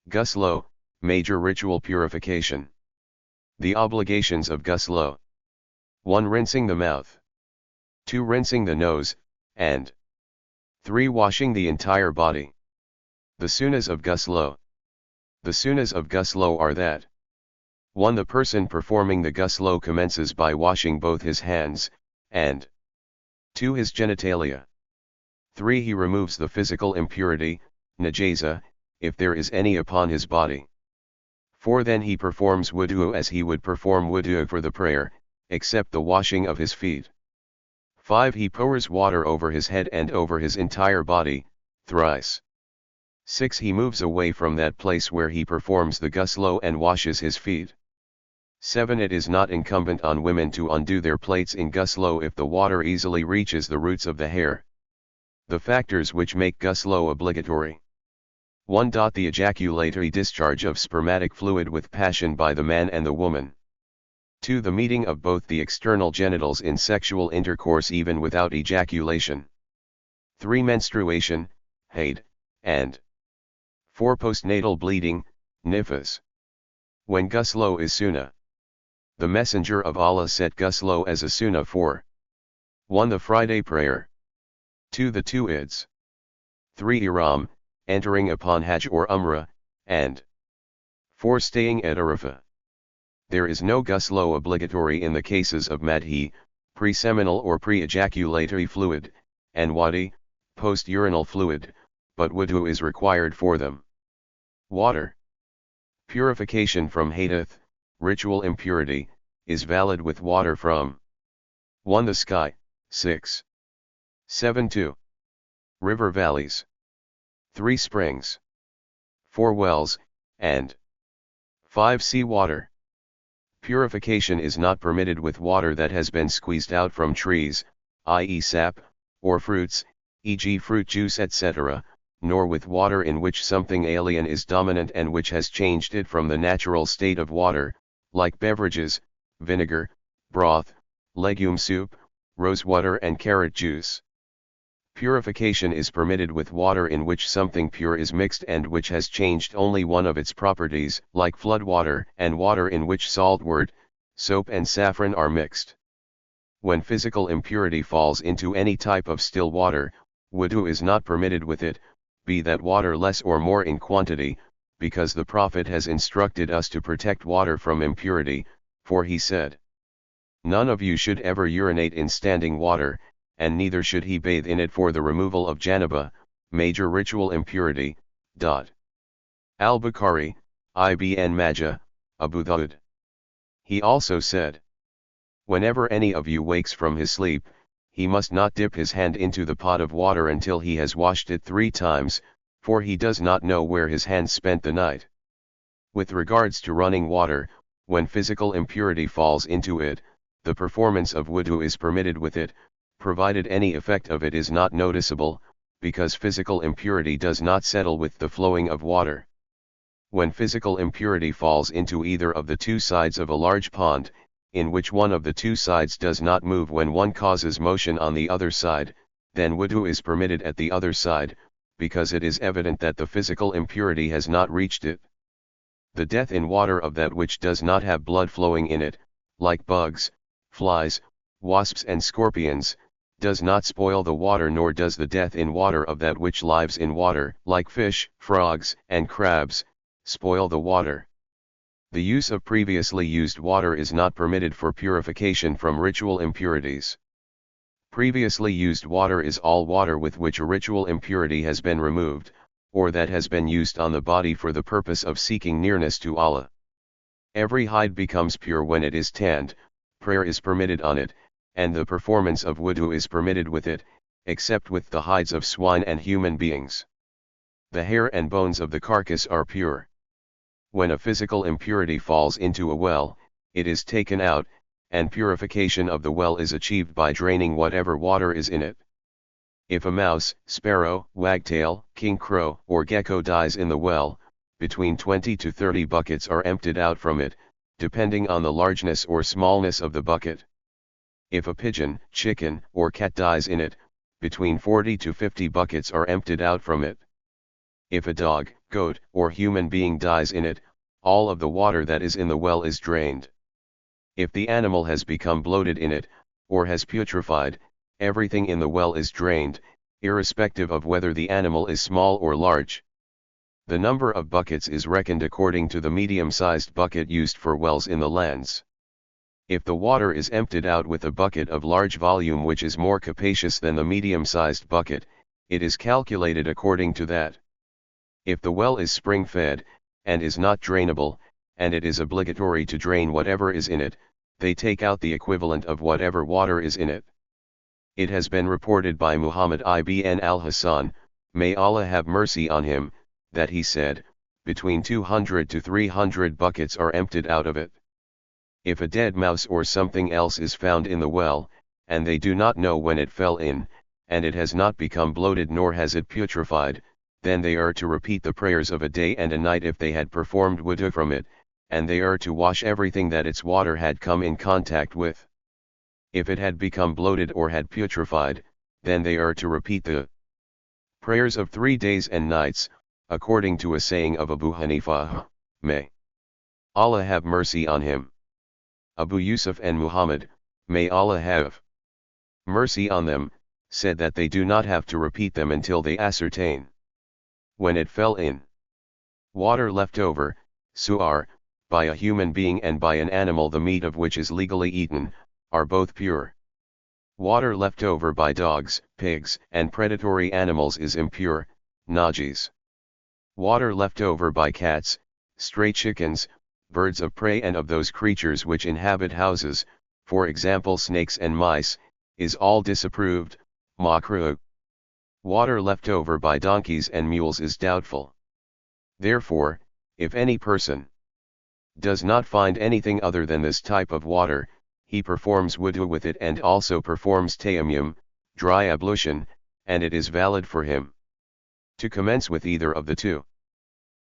Ghusl, major ritual purification. The obligations of ghusl: 1. Rinsing the mouth. 2. Rinsing the nose, and 3. Washing the entire body. The sunnahs of ghusl. The sunnahs of ghusl are that 1. The person performing the ghusl commences by washing both his hands, and 2. His genitalia. 3. He removes the physical impurity, najasa, if there is any upon his body. 4. Then he performs wudu as he would perform wudu for the prayer, except the washing of his feet. 5. He pours water over his head and over his entire body, thrice. 6. He moves away from that place where he performs the ghusl and washes his feet. 7. It is not incumbent on women to undo their plaits in ghusl if the water easily reaches the roots of the hair. The factors which make ghusl obligatory: 1. The ejaculatory discharge of spermatic fluid with passion by the man and the woman. 2. The meeting of both the external genitals in sexual intercourse even without ejaculation. 3. Menstruation, haid, and 4. Postnatal bleeding, nifas. When ghusl is sunnah. The Messenger of Allah set ghusl as a sunnah for 1. The Friday prayer. 2. The 2 Eids. 3. Ihram, entering upon Hajj or Umrah, and 4. Staying at Arafah. There is no ghusl obligatory in the cases of madhi, pre-seminal or pre-ejaculatory fluid, and wadi, post-urinal fluid, but wudu is required for them. Water. Purification from hadith, ritual impurity, is valid with water from 1. The sky, 6. 7. 2. River valleys. 3. Springs. 4. Wells, and 5. Sea water. Purification is not permitted with water that has been squeezed out from trees, i.e. sap, or fruits, e.g. fruit juice etc., nor with water in which something alien is dominant and which has changed it from the natural state of water, like beverages, vinegar, broth, legume soup, rosewater and carrot juice. Purification is permitted with water in which something pure is mixed and which has changed only one of its properties, like floodwater, and water in which saltwort, soap and saffron are mixed. When physical impurity falls into any type of still water, wudu is not permitted with it, be that water less or more in quantity, because the Prophet has instructed us to protect water from impurity, for he said, "None of you should ever urinate in standing water, and neither should he bathe in it for the removal of janaba, major ritual impurity." Al-Bukhari, Ibn Majah, Abu Dawud. He also said, "Whenever any of you wakes from his sleep, he must not dip his hand into the pot of water until he has washed it 3 times, for he does not know where his hand spent the night." With regards to running water, when physical impurity falls into it, the performance of wudu is permitted with it, provided any effect of it is not noticeable, because physical impurity does not settle with the flowing of water. When physical impurity falls into either of the 2 sides of a large pond, in which one of the 2 sides does not move when one causes motion on the other side, then wudu is permitted at the other side, because it is evident that the physical impurity has not reached it. The death in water of that which does not have blood flowing in it, like bugs, flies, wasps and scorpions, does not spoil the water, nor does the death in water of that which lives in water, like fish, frogs, and crabs, spoil the water. The use of previously used water is not permitted for purification from ritual impurities. Previously used water is all water with which a ritual impurity has been removed, or that has been used on the body for the purpose of seeking nearness to Allah. Every hide becomes pure when it is tanned, prayer is permitted on it, and the performance of wudu is permitted with it, except with the hides of swine and human beings. The hair and bones of the carcass are pure. When a physical impurity falls into a well, it is taken out, and purification of the well is achieved by draining whatever water is in it. If a mouse, sparrow, wagtail, king crow, or gecko dies in the well, between 20 to 30 buckets are emptied out from it, depending on the largeness or smallness of the bucket. If a pigeon, chicken, or cat dies in it, between 40 to 50 buckets are emptied out from it. If a dog, goat, or human being dies in it, all of the water that is in the well is drained. If the animal has become bloated in it, or has putrefied, everything in the well is drained, irrespective of whether the animal is small or large. The number of buckets is reckoned according to the medium-sized bucket used for wells in the lands. If the water is emptied out with a bucket of large volume which is more capacious than the medium-sized bucket, it is calculated according to that. If the well is spring-fed, and is not drainable, and it is obligatory to drain whatever is in it, they take out the equivalent of whatever water is in it. It has been reported by Muhammad ibn al-Hassan, may Allah have mercy on him, that he said, between 200 to 300 buckets are emptied out of it. If a dead mouse or something else is found in the well, and they do not know when it fell in, and it has not become bloated nor has it putrefied, then they are to repeat the prayers of a day and a night if they had performed wudu from it, and they are to wash everything that its water had come in contact with. If it had become bloated or had putrefied, then they are to repeat the prayers of 3 days and nights, according to a saying of Abu Hanifa, may Allah have mercy on him. Abu Yusuf and Muhammad, may Allah have mercy on them, said that they do not have to repeat them until they ascertain when it fell in. Water left over, su'ar, by a human being and by an animal the meat of which is legally eaten, are both pure. Water left over by dogs, pigs, and predatory animals is impure, najis. Water left over by cats, stray chickens, birds of prey and of those creatures which inhabit houses, for example snakes and mice, is all disapproved, makruh. Water left over by donkeys and mules is doubtful. Therefore, if any person does not find anything other than this type of water, he performs wudu with it and also performs tayammum, dry ablution, and it is valid for him to commence with either of the two.